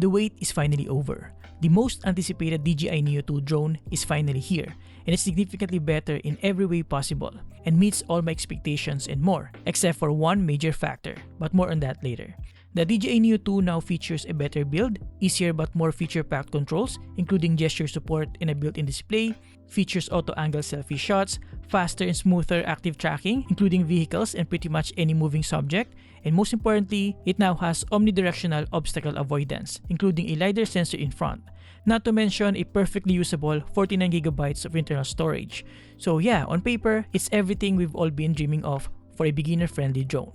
The wait is finally over. The most anticipated DJI Neo2 drone is finally here, and it's significantly better in every way possible and meets all my expectations and more, except for one major factor, but more on that later. The DJI Neo2 now features a better build, easier but more feature-packed controls, including gesture support and a built-in display, features auto-angle selfie shots, faster and smoother active tracking, including vehicles and pretty much any moving subject, and most importantly, it now has omnidirectional obstacle avoidance, including a LiDAR sensor in front, not to mention a perfectly usable 49GB of internal storage. So yeah, on paper, it's everything we've all been dreaming of for a beginner-friendly drone.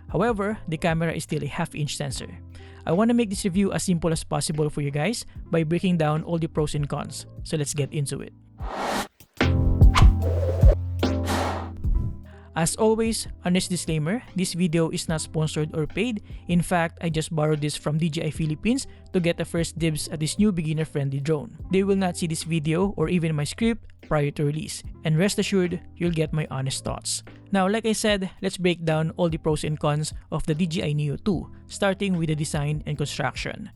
However, the camera is still a half-inch sensor. I want to make this review as simple as possible for you guys by breaking down all the pros and cons, so let's get into it. As always, honest disclaimer, this video is not sponsored or paid. In fact, I just borrowed this from DJI Philippines to get the first dibs at this new beginner-friendly drone. They will not see this video or even my script prior to release, and rest assured, you'll get my honest thoughts. Now, like I said, let's break down all the pros and cons of the DJI Neo2, starting with the design and construction.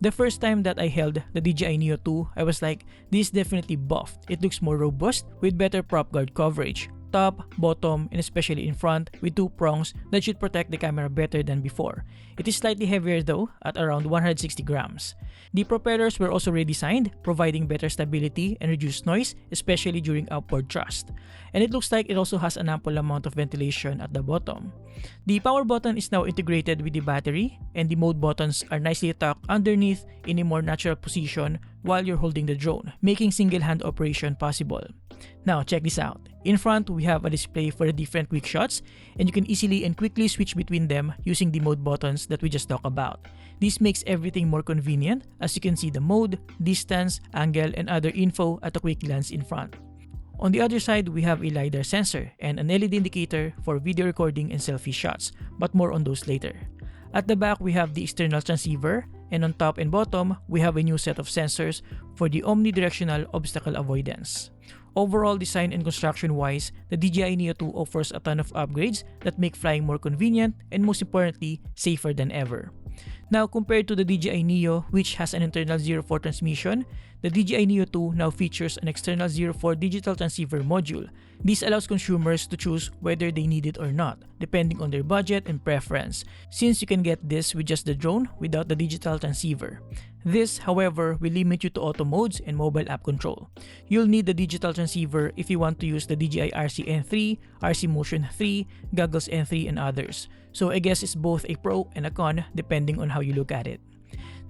The first time that I held the DJI Neo2, I was like, this is definitely buffed. It looks more robust with better prop guard coverage. Top, bottom, and especially in front with two prongs that should protect the camera better than before. It is slightly heavier though, at around 160 grams. The propellers were also redesigned, providing better stability and reduced noise, especially during upward thrust. And it looks like it also has an ample amount of ventilation at the bottom. The power button is now integrated with the battery, and the mode buttons are nicely tucked underneath in a more natural position while you're holding the drone, making single-hand operation possible. Now check this out. In front, we have a display for the different quick shots, and you can easily and quickly switch between them using the mode buttons that we just talked about. This makes everything more convenient as you can see the mode, distance, angle, and other info at a quick glance in front. On the other side, we have a LiDAR sensor and an LED indicator for video recording and selfie shots, but more on those later. At the back, we have the external transceiver, and on top and bottom, we have a new set of sensors for the omnidirectional obstacle avoidance. Overall, design and construction-wise, the DJI Neo2 offers a ton of upgrades that make flying more convenient and most importantly, safer than ever. Now, compared to the DJI Neo, which has an internal 04 transmission, the DJI Neo2 now features an external 04 digital transceiver module. This allows consumers to choose whether they need it or not, depending on their budget and preference, since you can get this with just the drone without the digital transceiver. This, however, will limit you to auto modes and mobile app control. You'll need the digital transceiver if you want to use the DJI RC N3, RC Motion 3, Goggles N3, and others. So I guess it's both a pro and a con depending on how you look at it.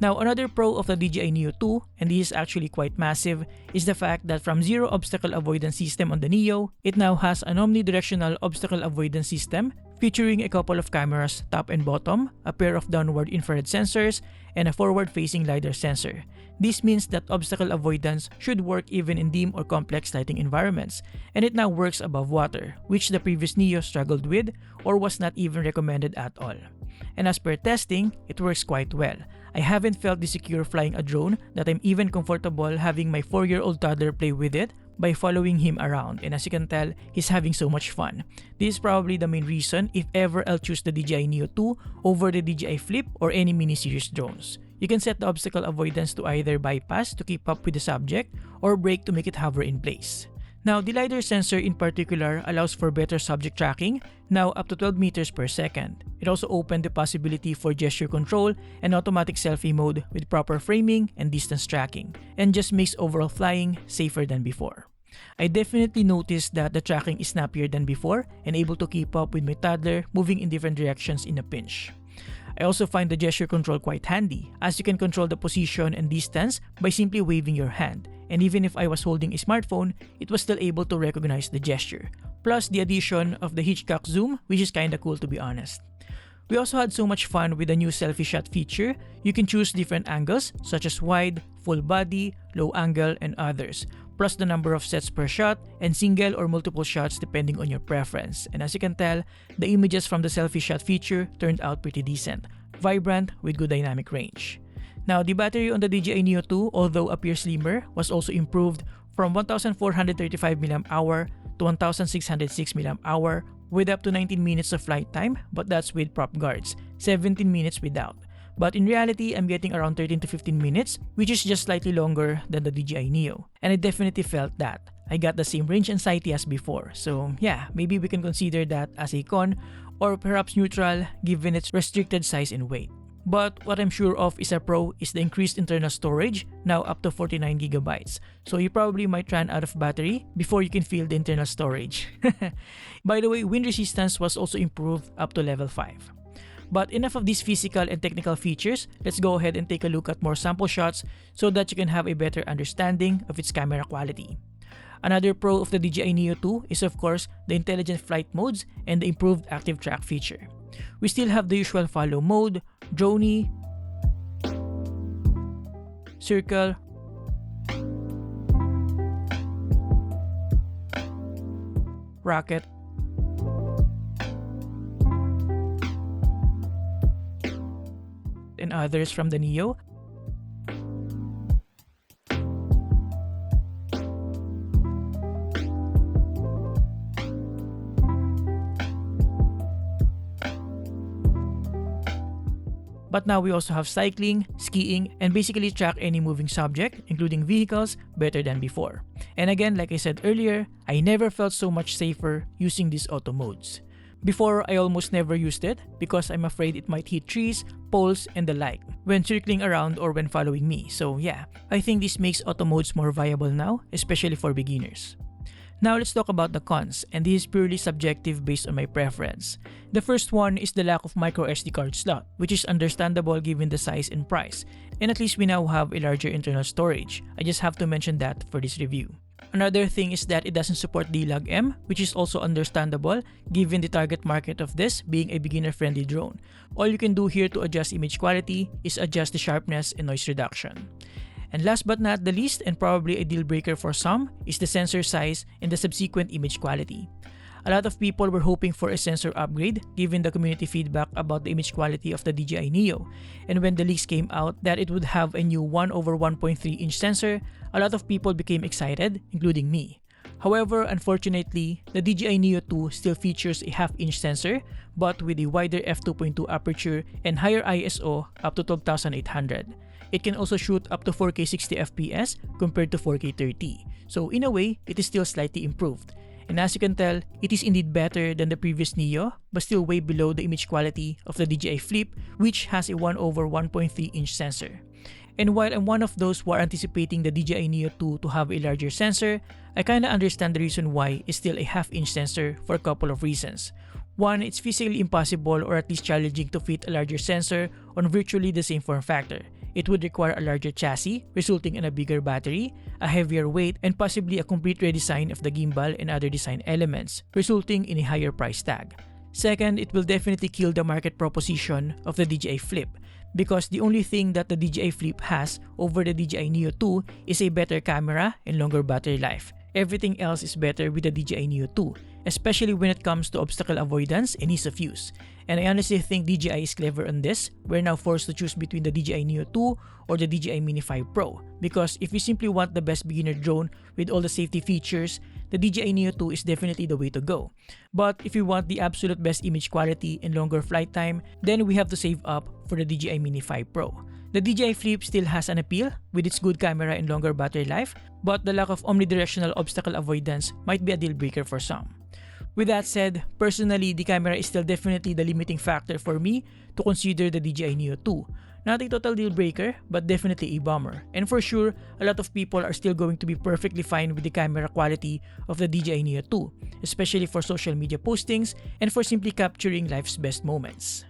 Now, another pro of the DJI Neo2, and this is actually quite massive, is the fact that from zero obstacle avoidance system on the Neo, it now has an omnidirectional obstacle avoidance system featuring a couple of cameras top and bottom, a pair of downward infrared sensors, and a forward-facing LiDAR sensor. This means that obstacle avoidance should work even in dim or complex lighting environments, and it now works above water, which the previous Neo struggled with or was not even recommended at all. And as per testing, it works quite well. I haven't felt this secure flying a drone that I'm even comfortable having my 4-year-old toddler play with it by following him around, and as you can tell, he's having so much fun. This is probably the main reason if ever I'll choose the DJI Neo2 over the DJI Flip or any mini-series drones. You can set the obstacle avoidance to either bypass to keep up with the subject or brake to make it hover in place. Now, the LiDAR sensor in particular allows for better subject tracking, now up to 12 meters per second. It also opened the possibility for gesture control and automatic selfie mode with proper framing and distance tracking, and just makes overall flying safer than before. I definitely noticed that the tracking is snappier than before and able to keep up with my toddler moving in different directions in a pinch. I also find the gesture control quite handy, as you can control the position and distance by simply waving your hand, and even if I was holding a smartphone, it was still able to recognize the gesture. Plus the addition of the Hitchcock zoom, which is kinda cool to be honest. We also had so much fun with the new selfie shot feature. You can choose different angles such as wide, full body, low angle, and others, plus the number of sets per shot and single or multiple shots depending on your preference. And as you can tell, the images from the selfie shot feature turned out pretty decent, vibrant with good dynamic range. Now, the battery on the DJI Neo2, although appears slimmer, was also improved from 1435 mAh to 1606 mAh with up to 19 minutes of flight time, but that's with prop guards, 17 minutes without. But in reality, I'm getting around 13 to 15 minutes, which is just slightly longer than the DJI Neo. And I definitely felt that. I got the same range anxiety as before. So yeah, maybe we can consider that as a con or perhaps neutral given its restricted size and weight. But what I'm sure of is a pro is the increased internal storage, now up to 49 gigabytes. So you probably might run out of battery before you can feel the internal storage. By the way, wind resistance was also improved up to level 5. But enough of these physical and technical features, let's go ahead and take a look at more sample shots so that you can have a better understanding of its camera quality. Another pro of the DJI Neo 2 is of course the intelligent flight modes and the improved active track feature. We still have the usual follow mode, droney, circle, rocket, and others from the Neo. But now we also have cycling, skiing, and basically track any moving subject, including vehicles, better than before. And again, like I said earlier, I never felt so much safer using these auto modes. Before, I almost never used it because I'm afraid it might hit trees, poles, and the like when circling around or when following me. So yeah, I think this makes auto modes more viable now, especially for beginners. Now let's talk about the cons, and this is purely subjective based on my preference. The first one is the lack of micro SD card slot, which is understandable given the size and price, and at least we now have a larger internal storage. I just have to mention that for this review. Another thing is that it doesn't support D-Log-M, which is also understandable given the target market of this being a beginner-friendly drone. All you can do here to adjust image quality is adjust the sharpness and noise reduction. And last but not the least, and probably a deal breaker for some, is the sensor size and the subsequent image quality. A lot of people were hoping for a sensor upgrade given the community feedback about the image quality of the DJI Neo, and when the leaks came out that it would have a new 1/1.3-inch sensor, a lot of people became excited, including me. However, unfortunately, the DJI Neo 2 still features a half-inch sensor, but with a wider f2.2 aperture and higher ISO up to 12,800. It can also shoot up to 4K 60fps compared to 4K 30. So in a way, it is still slightly improved. And as you can tell, it is indeed better than the previous Neo, but still way below the image quality of the DJI Flip, which has a 1/1.3-inch sensor. And while I'm one of those who are anticipating the DJI Neo 2 to have a larger sensor, I kinda understand the reason why it's still a half-inch sensor for a couple of reasons. One, it's physically impossible or at least challenging to fit a larger sensor on virtually the same form factor. It would require a larger chassis, resulting in a bigger battery, a heavier weight, and possibly a complete redesign of the gimbal and other design elements, resulting in a higher price tag. Second, it will definitely kill the market proposition of the DJI Flip, because the only thing that the DJI Flip has over the DJI Neo 2 is a better camera and longer battery life. Everything else is better with the DJI Neo 2, especially when it comes to obstacle avoidance and ease of use. And I honestly think DJI is clever on this. We're now forced to choose between the DJI Neo 2 or the DJI Mini 5 Pro, because if you simply want the best beginner drone with all the safety features, the DJI Neo 2 is definitely the way to go. But if you want the absolute best image quality and longer flight time, then we have to save up for the DJI Mini 5 Pro. The DJI Flip still has an appeal with its good camera and longer battery life, but the lack of omnidirectional obstacle avoidance might be a deal breaker for some. With that said, personally, the camera is still definitely the limiting factor for me to consider the DJI Neo 2. Not a total deal breaker, but definitely a bummer. And for sure, a lot of people are still going to be perfectly fine with the camera quality of the DJI Neo 2, especially for social media postings and for simply capturing life's best moments.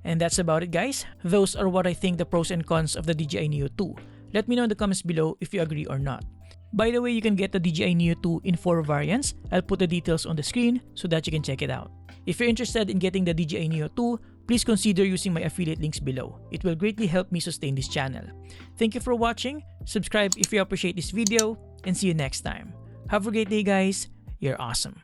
And that's about it, guys. Those are what I think the pros and cons of the DJI Neo 2. Let me know in the comments below if you agree or not. By the way, you can get the DJI Neo 2 in 4 variants. I'll put the details on the screen so that you can check it out. If you're interested in getting the DJI Neo 2, please consider using my affiliate links below. It will greatly help me sustain this channel. Thank you for watching, subscribe if you appreciate this video, and see you next time. Have a great day, guys. You're awesome.